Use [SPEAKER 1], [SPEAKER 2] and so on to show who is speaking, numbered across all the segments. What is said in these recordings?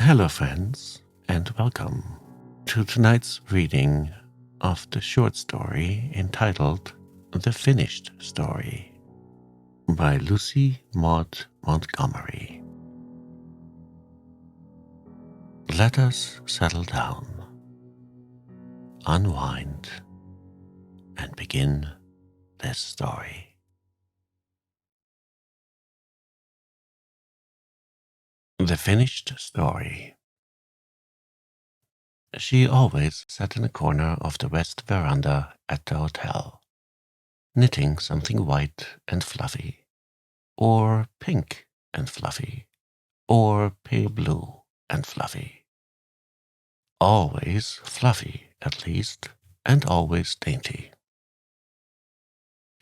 [SPEAKER 1] Hello, friends, and welcome to tonight's reading of the short story entitled The Finished Story by Lucy Maud Montgomery. Let us settle down, unwind, and begin this story. The Finished Story. She always sat in a corner of the west veranda at the hotel, knitting something white and fluffy, or pink and fluffy, or pale blue and fluffy. Always fluffy, at least, and always dainty.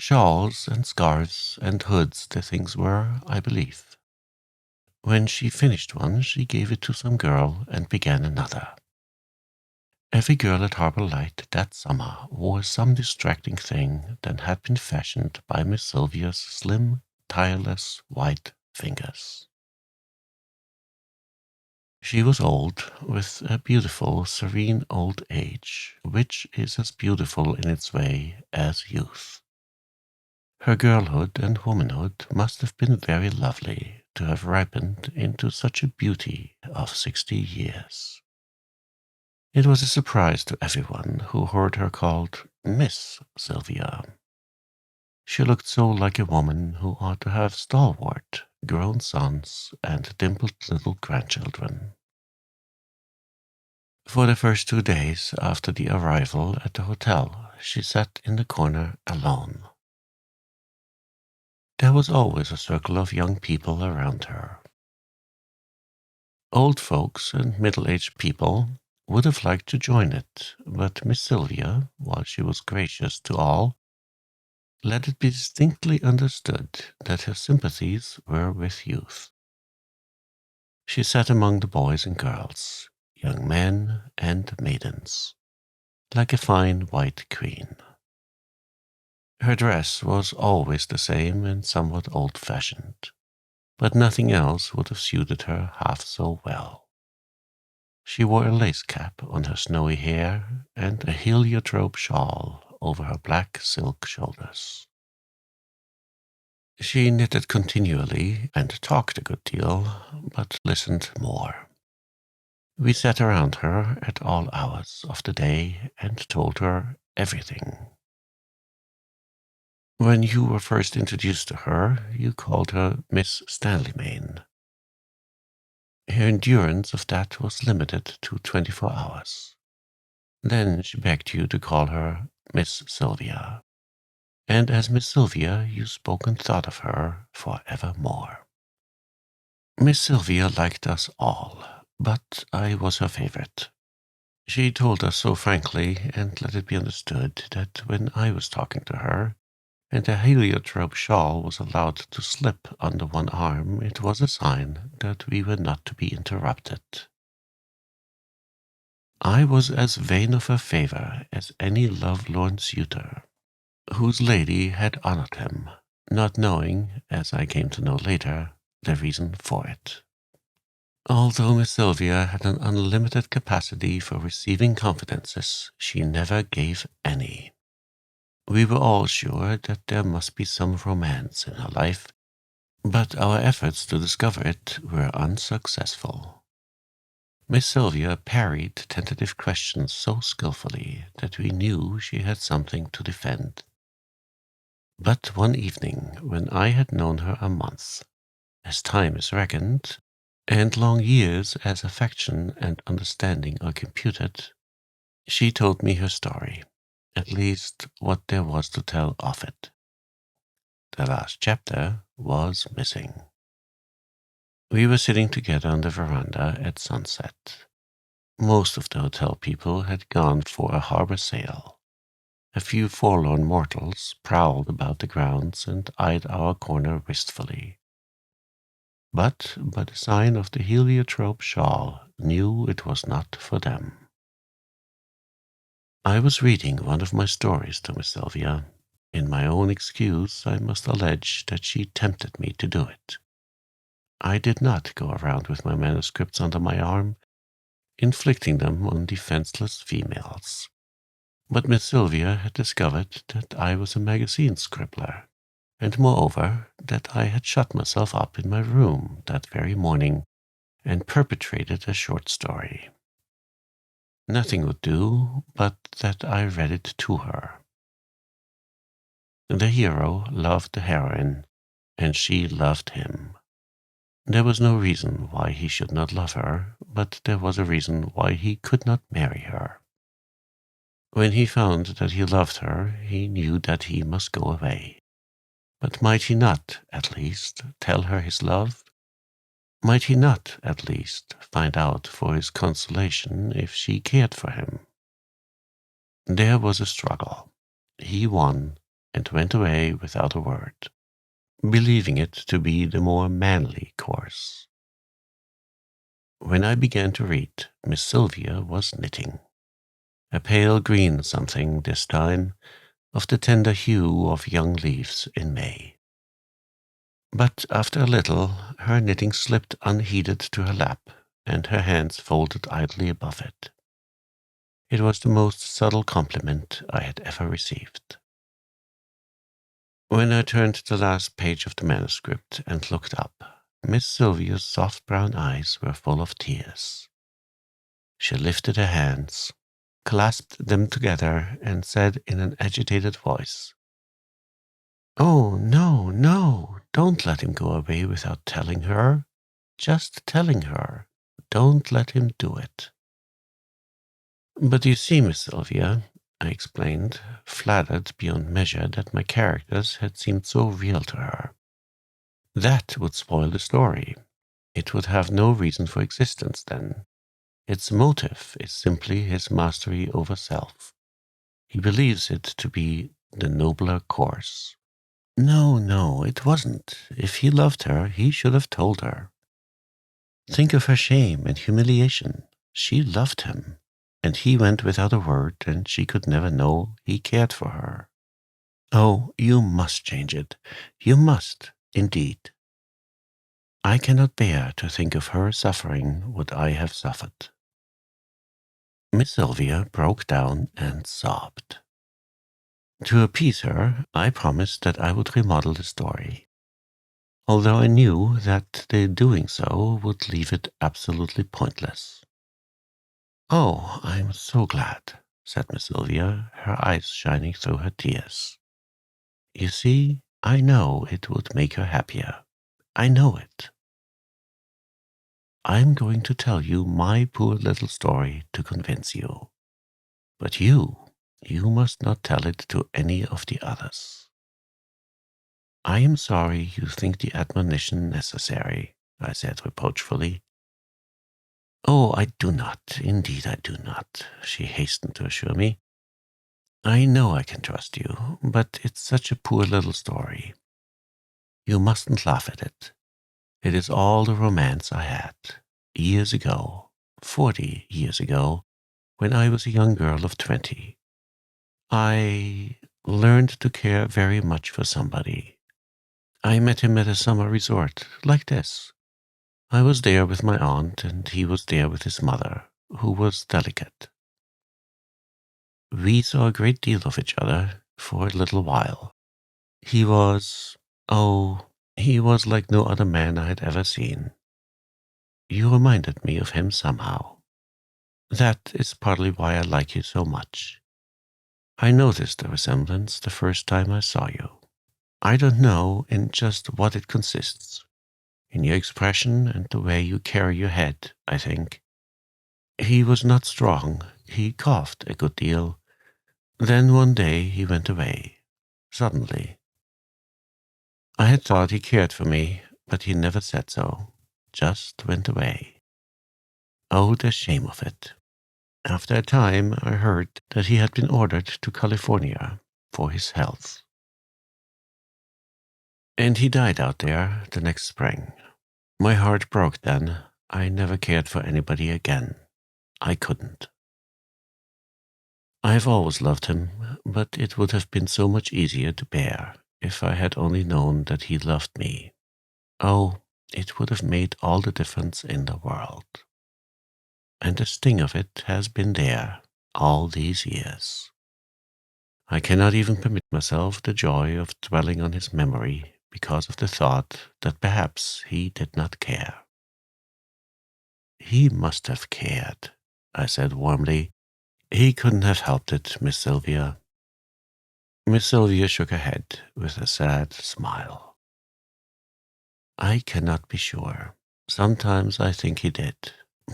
[SPEAKER 1] Shawls and scarves and hoods the things were, I believe. When she finished one, she gave it to some girl and began another. Every girl at Harbor Light that summer wore some distracting thing that had been fashioned by Miss Sylvia's slim, tireless, white fingers. She was old, with a beautiful, serene old age, which is as beautiful in its way as youth. Her girlhood and womanhood must have been very lovely to have ripened into such a beauty of 60 years. It was a surprise to everyone who heard her called Miss Sylvia. She looked so like a woman who ought to have stalwart, grown sons and dimpled little grandchildren. For the first 2 days after the arrival at the hotel, she sat in the corner alone. There was always a circle of young people around her. Old folks and middle-aged people would have liked to join it, but Miss Sylvia, while she was gracious to all, let it be distinctly understood that her sympathies were with youth. She sat among the boys and girls, young men and maidens, like a fine white queen. Her dress was always the same and somewhat old-fashioned, but nothing else would have suited her half so well. She wore a lace cap on her snowy hair and a heliotrope shawl over her black silk shoulders. She knitted continually and talked a good deal, but listened more. We sat around her at all hours of the day and told her everything. When you were first introduced to her, you called her Miss Stanleymain. Her endurance of that was limited to 24 hours. Then she begged you to call her Miss Sylvia, and as Miss Sylvia you spoke and thought of her for evermore. Miss Sylvia liked us all, but I was her favorite. She told us so frankly and let it be understood that when I was talking to her, and the heliotrope shawl was allowed to slip under one arm, it was a sign that we were not to be interrupted. I was as vain of her favor as any love-lorn suitor, whose lady had honored him, not knowing, as I came to know later, the reason for it. Although Miss Sylvia had an unlimited capacity for receiving confidences, she never gave any. We were all sure that there must be some romance in her life, but our efforts to discover it were unsuccessful. Miss Sylvia parried tentative questions so skillfully that we knew she had something to defend. But one evening, when I had known her a month, as time is reckoned, and long years as affection and understanding are computed, she told me her story, at least what there was to tell of it. The last chapter was missing. We were sitting together on the veranda at sunset. Most of the hotel people had gone for a harbor sail. A few forlorn mortals prowled about the grounds and eyed our corner wistfully. But by the sign of the heliotrope shawl, knew it was not for them. I was reading one of my stories to Miss Sylvia. In my own excuse, I must allege that she tempted me to do it. I did not go around with my manuscripts under my arm, inflicting them on defenseless females. But Miss Sylvia had discovered that I was a magazine scribbler, and moreover that I had shut myself up in my room that very morning and perpetrated a short story. Nothing would do but that I read it to her. The hero loved the heroine, and she loved him. There was no reason why he should not love her, but there was a reason why he could not marry her. When he found that he loved her, he knew that he must go away. But might he not, at least, tell her his love? Might he not, at least, find out for his consolation if she cared for him? There was a struggle. He won and went away without a word, believing it to be the more manly course. When I began to read, Miss Sylvia was knitting. A pale green something this time, of the tender hue of young leaves in May. But after a little, her knitting slipped unheeded to her lap, and her hands folded idly above it. It was the most subtle compliment I had ever received. When I turned to the last page of the manuscript and looked up, Miss Sylvia's soft brown eyes were full of tears. She lifted her hands, clasped them together, and said in an agitated voice, "Oh, no, no, don't let him go away without telling her. Just telling her. Don't let him do it." "But you see, Miss Sylvia," I explained, flattered beyond measure that my characters had seemed so real to her, "that would spoil the story. It would have no reason for existence then. Its motive is simply his mastery over self. He believes it to be the nobler course." "No, no, it wasn't. If he loved her, he should have told her. Think of her shame and humiliation. She loved him, and he went without a word, and she could never know he cared for her. Oh, you must change it. You must, indeed. I cannot bear to think of her suffering what I have suffered." Miss Sylvia broke down and sobbed. To appease her, I promised that I would remodel the story, although I knew that the doing so would leave it absolutely pointless. "Oh, I'm so glad," said Miss Sylvia, her eyes shining through her tears. "You see, I know it would make her happier. I know it. I'm going to tell you my poor little story to convince you. But you must not tell it to any of the others." "I am sorry you think the admonition necessary," I said reproachfully. "Oh, I do not, indeed I do not," she hastened to assure me. "I know I can trust you, but it's such a poor little story. You mustn't laugh at it. It is all the romance I had, years ago, 40 years ago, when I was a young girl of 20. I learned to care very much for somebody. I met him at a summer resort, like this. I was there with my aunt, and he was there with his mother, who was delicate. We saw a great deal of each other for a little while. He was, oh, he was like no other man I had ever seen. You reminded me of him somehow. That is partly why I like you so much. I noticed the resemblance the first time I saw you. I don't know in just what it consists. In your expression and the way you carry your head, I think. He was not strong. He coughed a good deal. Then one day he went away, suddenly. I had thought he cared for me, but he never said so. Just went away. Oh, the shame of it. After a time, I heard that he had been ordered to California for his health. And he died out there the next spring. My heart broke then. I never cared for anybody again. I couldn't. I have always loved him, but it would have been so much easier to bear if I had only known that he loved me. Oh, it would have made all the difference in the world. And the sting of it has been there all these years. I cannot even permit myself the joy of dwelling on his memory because of the thought that perhaps he did not care. He must have cared, I said warmly. He couldn't have helped it, Miss Sylvia. Miss Sylvia shook her head with a sad smile. I cannot be sure. Sometimes I think he did,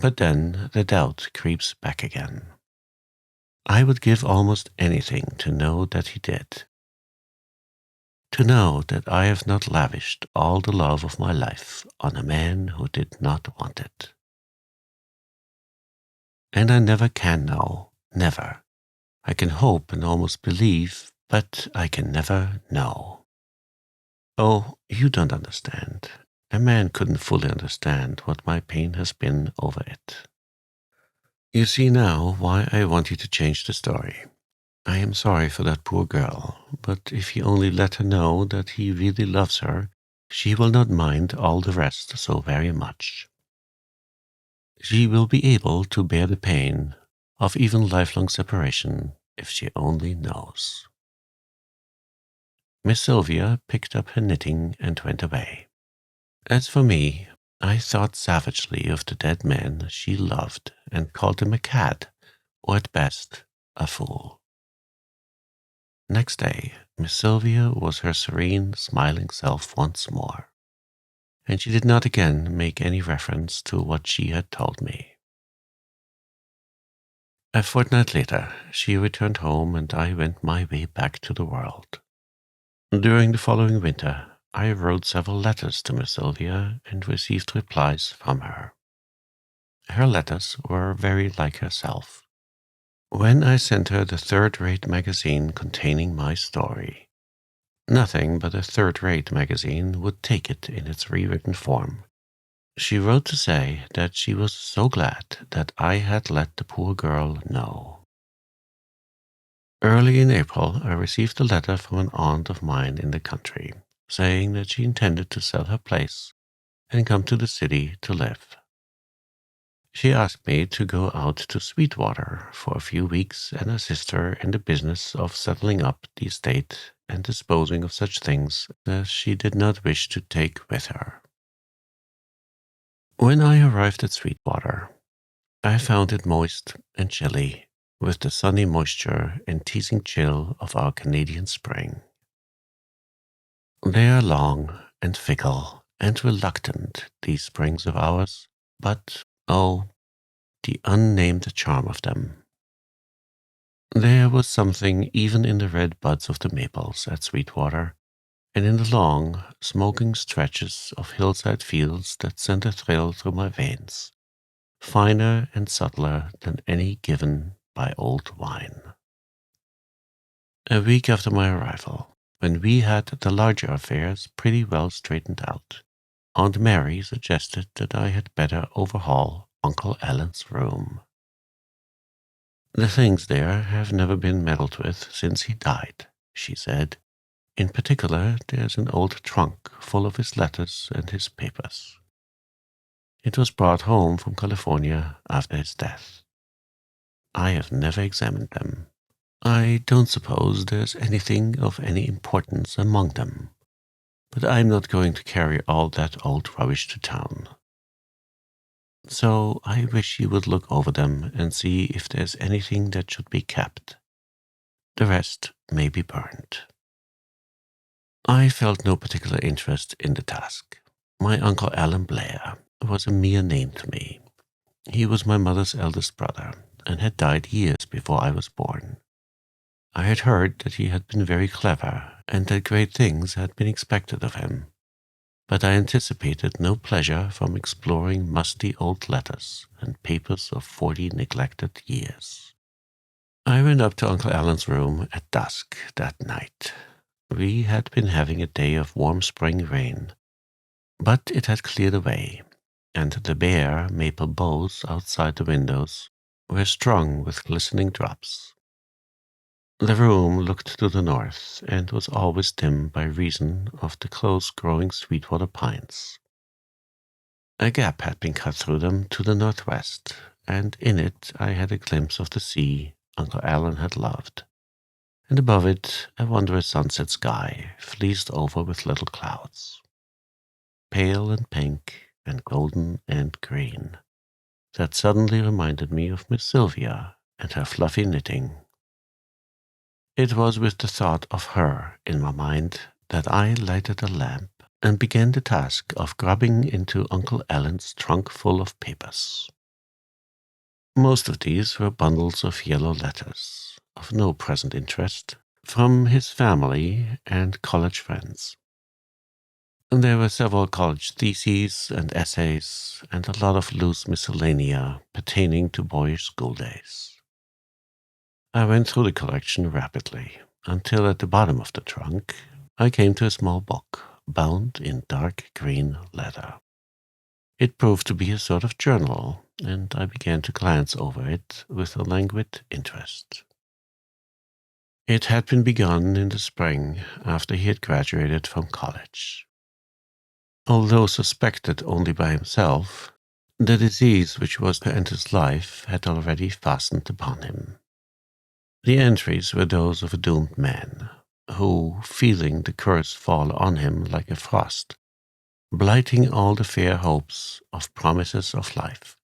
[SPEAKER 1] but then the doubt creeps back again. I would give almost anything to know that he did. To know that I have not lavished all the love of my life on a man who did not want it. And I never can know, never. I can hope and almost believe, but I can never know. Oh, you don't understand. A man couldn't fully understand what my pain has been over it. You see now why I want you to change the story. I am sorry for that poor girl, but if you only let her know that he really loves her, she will not mind all the rest so very much. She will be able to bear the pain of even lifelong separation if she only knows. Miss Sylvia picked up her knitting and went away. As for me, I thought savagely of the dead man she loved and called him a cad, or at best, a fool. Next day, Miss Sylvia was her serene, smiling self once more, and she did not again make any reference to what she had told me. A fortnight later, she returned home and I went my way back to the world. During the following winter, I wrote several letters to Miss Sylvia and received replies from her. Her letters were very like herself. When I sent her the third-rate magazine containing my story, nothing but a third-rate magazine would take it in its rewritten form. She wrote to say that she was so glad that I had let the poor girl know. Early in April, I received a letter from an aunt of mine in the country, saying that she intended to sell her place and come to the city to live. She asked me to go out to Sweetwater for a few weeks and assist her in the business of settling up the estate and disposing of such things as she did not wish to take with her. When I arrived at Sweetwater, I found it moist and chilly, with the sunny moisture and teasing chill of our Canadian spring. They are long and fickle and reluctant, these springs of ours, but, oh, the unnamed charm of them. There was something even in the red buds of the maples at Sweetwater, and in the long, smoking stretches of hillside fields that sent a thrill through my veins, finer and subtler than any given by old wine. A week after my arrival, when we had the larger affairs pretty well straightened out, Aunt Mary suggested that I had better overhaul Uncle Alan's room. The things there have never been meddled with since he died, she said. In particular, there's an old trunk full of his letters and his papers. It was brought home from California after his death. I have never examined them. I don't suppose there's anything of any importance among them, but I'm not going to carry all that old rubbish to town. So I wish you would look over them and see if there's anything that should be kept. The rest may be burned. I felt no particular interest in the task. My Uncle Alan Blair was a mere name to me. He was my mother's eldest brother and had died years before I was born. I had heard that he had been very clever and that great things had been expected of him, but I anticipated no pleasure from exploring musty old letters and papers of 40 neglected years. I went up to Uncle Alan's room at dusk that night. We had been having a day of warm spring rain, but it had cleared away, and the bare maple boughs outside the windows were strung with glistening drops. The room looked to the north and was always dim by reason of the close-growing Sweetwater pines. A gap had been cut through them to the northwest, and in it I had a glimpse of the sea Uncle Alan had loved, and above it a wondrous sunset sky fleeced over with little clouds, pale and pink and golden and green, that suddenly reminded me of Miss Sylvia and her fluffy knitting. It was with the thought of her in my mind that I lighted a lamp and began the task of grubbing into Uncle Alan's trunk full of papers. Most of these were bundles of yellow letters, of no present interest, from his family and college friends. And there were several college theses and essays, and a lot of loose miscellanea pertaining to boyish school days. I went through the collection rapidly, until at the bottom of the trunk I came to a small book, bound in dark green leather. It proved to be a sort of journal, and I began to glance over it with a languid interest. It had been begun in the spring after he had graduated from college. Although suspected only by himself, the disease which was to end his life had already fastened upon him. The entries were those of a doomed man, who, feeling the curse fall on him like a frost, blighting all the fair hopes of promises of life,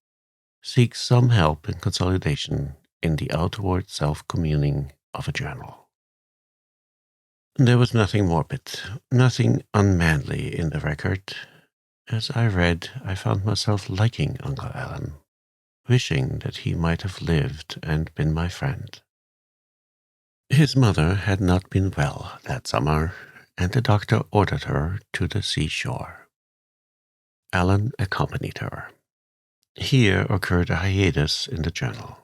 [SPEAKER 1] seeks some help and consolidation in the outward self-communing of a journal. There was nothing morbid, nothing unmanly in the record. As I read, I found myself liking Uncle Alan, wishing that he might have lived and been my friend. His mother had not been well that summer, and the doctor ordered her to the seashore. Alan accompanied her. Here occurred a hiatus in the journal.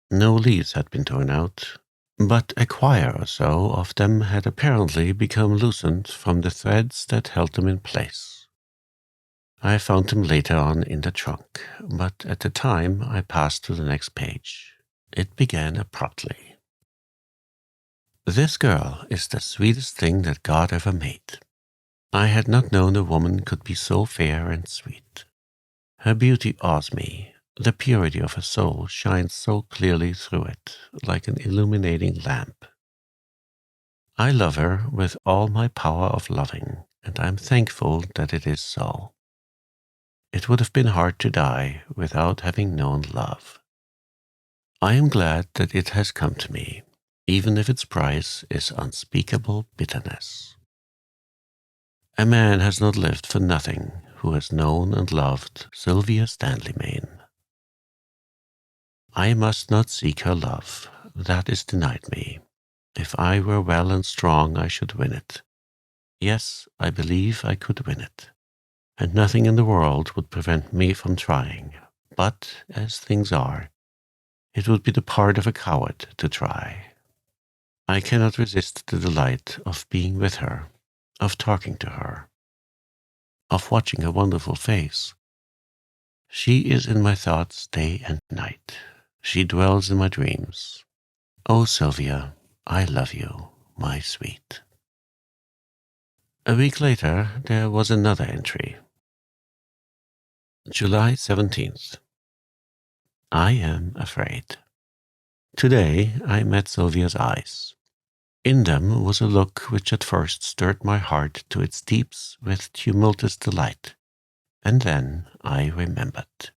[SPEAKER 1] No leaves had been torn out, but a quire or so of them had apparently become loosened from the threads that held them in place. I found them later on in the trunk, but at the time I passed to the next page. It began abruptly. This girl is the sweetest thing that God ever made. I had not known a woman could be so fair and sweet. Her beauty awes me. The purity of her soul shines so clearly through it, like an illuminating lamp. I love her with all my power of loving, and I am thankful that it is so. It would have been hard to die without having known love. I am glad that it has come to me, even if its price is unspeakable bitterness. A man has not lived for nothing who has known and loved Sylvia Stanley Main. I must not seek her love, that is denied me. If I were well and strong, I should win it. Yes, I believe I could win it, and nothing in the world would prevent me from trying. But, as things are, it would be the part of a coward to try. I cannot resist the delight of being with her, of talking to her, of watching her wonderful face. She is in my thoughts day and night. She dwells in my dreams. Oh, Sylvia, I love you, my sweet. A week later, there was another entry. July 17th. I am afraid. Today I met Sylvia's eyes. In them was a look which at first stirred my heart to its deeps with tumultuous delight, and then I remembered.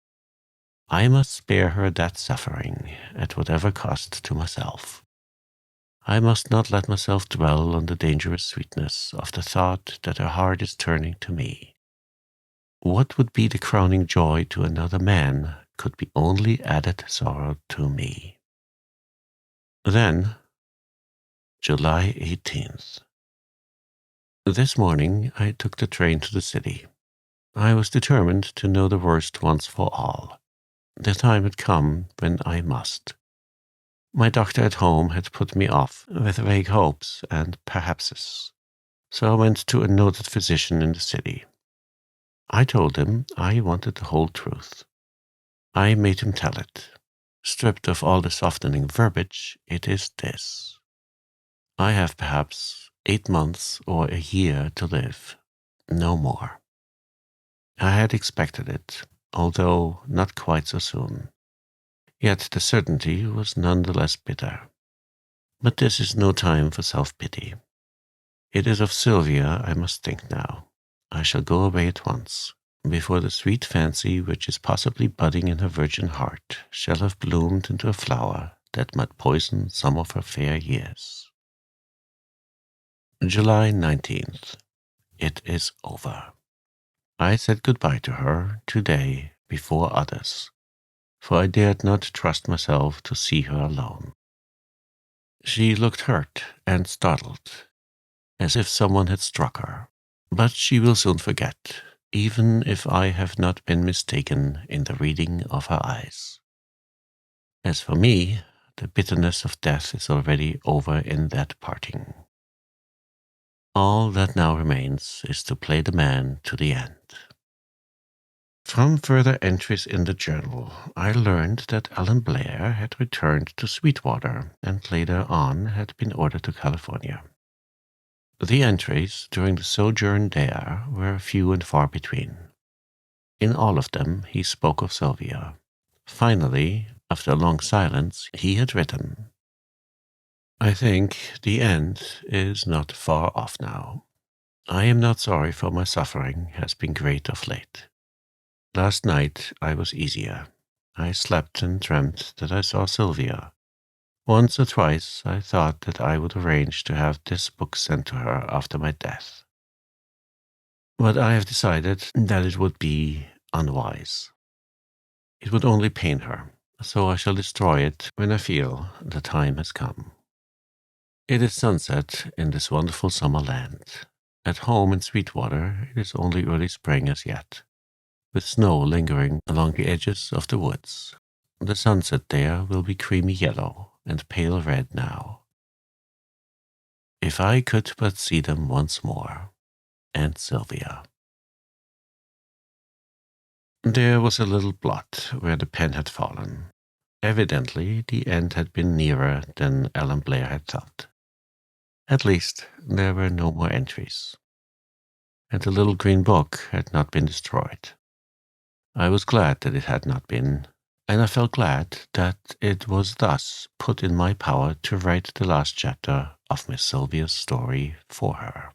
[SPEAKER 1] I must spare her that suffering, at whatever cost to myself. I must not let myself dwell on the dangerous sweetness of the thought that her heart is turning to me. What would be the crowning joy to another man could be only added sorrow to me. Then, July 18th. This morning I took the train to the city. I was determined to know the worst once for all. The time had come when I must. My doctor at home had put me off with vague hopes and perhapses, so I went to a noted physician in the city. I told him I wanted the whole truth. I made him tell it. Stripped of all the softening verbiage, it is this. I have perhaps 8 months or a year to live, no more. I had expected it, although not quite so soon. Yet the certainty was none the less bitter. But this is no time for self-pity. It is of Sylvia I must think now. I shall go away at once, before the sweet fancy which is possibly budding in her virgin heart shall have bloomed into a flower that might poison some of her fair years. July 19th. It is over. I said goodbye to her today before others, for I dared not trust myself to see her alone. She looked hurt and startled, as if someone had struck her. But she will soon forget, even if I have not been mistaken in the reading of her eyes. As for me, the bitterness of death is already over in that parting. All that now remains is to play the man to the end. From further entries in the journal, I learned that Alan Blair had returned to Sweetwater and later on had been ordered to California. The entries during the sojourn there were few and far between. In all of them he spoke of Sylvia. Finally, after a long silence, he had written, "I think the end is not far off now. I am not sorry, for my suffering has been great of late. Last night I was easier. I slept and dreamt that I saw Sylvia. Once or twice I thought that I would arrange to have this book sent to her after my death. But I have decided that it would be unwise. It would only pain her, so I shall destroy it when I feel the time has come. It is sunset in this wonderful summer land. At home in Sweetwater it is only early spring as yet, with snow lingering along the edges of the woods. The sunset there will be creamy yellow and pale red now. If I could but see them once more, and Sylvia." There was a little blot where the pen had fallen. Evidently the end had been nearer than Alan Blair had thought. At least there were no more entries, and the little green book had not been destroyed. I was glad that it had not been, and I felt glad that it was thus put in my power to write the last chapter of Miss Sylvia's story for her.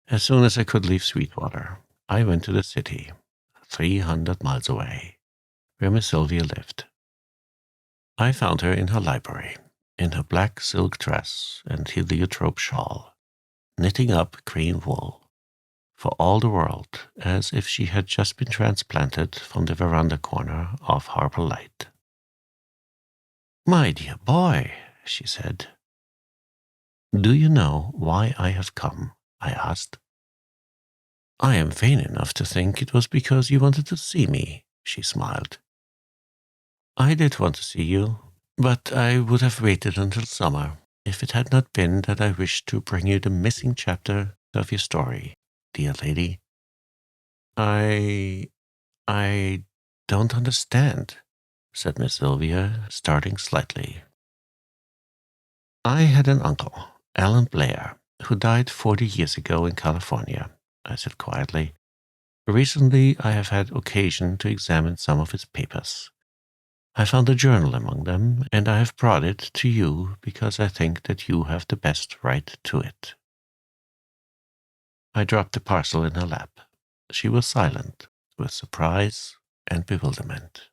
[SPEAKER 1] As soon as I could leave Sweetwater, I went to the city, 300 miles away, where Miss Sylvia lived. I found her in her library, in her black silk dress and heliotrope shawl, knitting up green wool, for all the world as if she had just been transplanted from the veranda corner of Harbor Light. "My dear boy," she said. "Do you know why I have come?" I asked. "I am vain enough to think it was because you wanted to see me," she smiled. "I did want to see you, but I would have waited until summer if it had not been that I wished to bring you the missing chapter of your story, dear lady." I don't understand," said Miss Sylvia, starting slightly. "I had an uncle, Alan Blair, who died 40 years ago in California," I said quietly. "Recently I have had occasion to examine some of his papers. I found a journal among them, and I have brought it to you because I think that you have the best right to it." I dropped the parcel in her lap. She was silent, with surprise and bewilderment.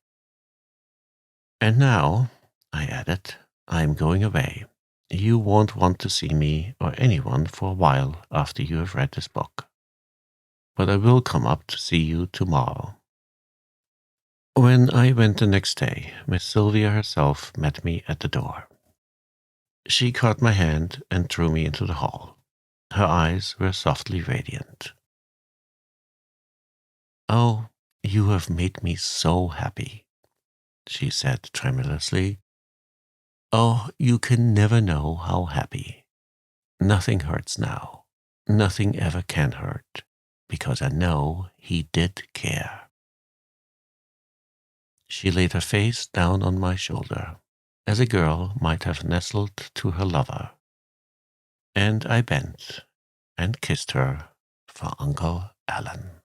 [SPEAKER 1] "And now," I added, "I am going away. You won't want to see me or anyone for a while after you have read this book. But I will come up to see you tomorrow." When I went the next day, Miss Sylvia herself met me at the door. She caught my hand and drew me into the hall. Her eyes were softly radiant. "Oh, you have made me so happy," she said tremulously. "Oh, you can never know how happy. Nothing hurts now. Nothing ever can hurt, because I know he did care." She laid her face down on my shoulder, as a girl might have nestled to her lover, and I bent and kissed her for Uncle Alan.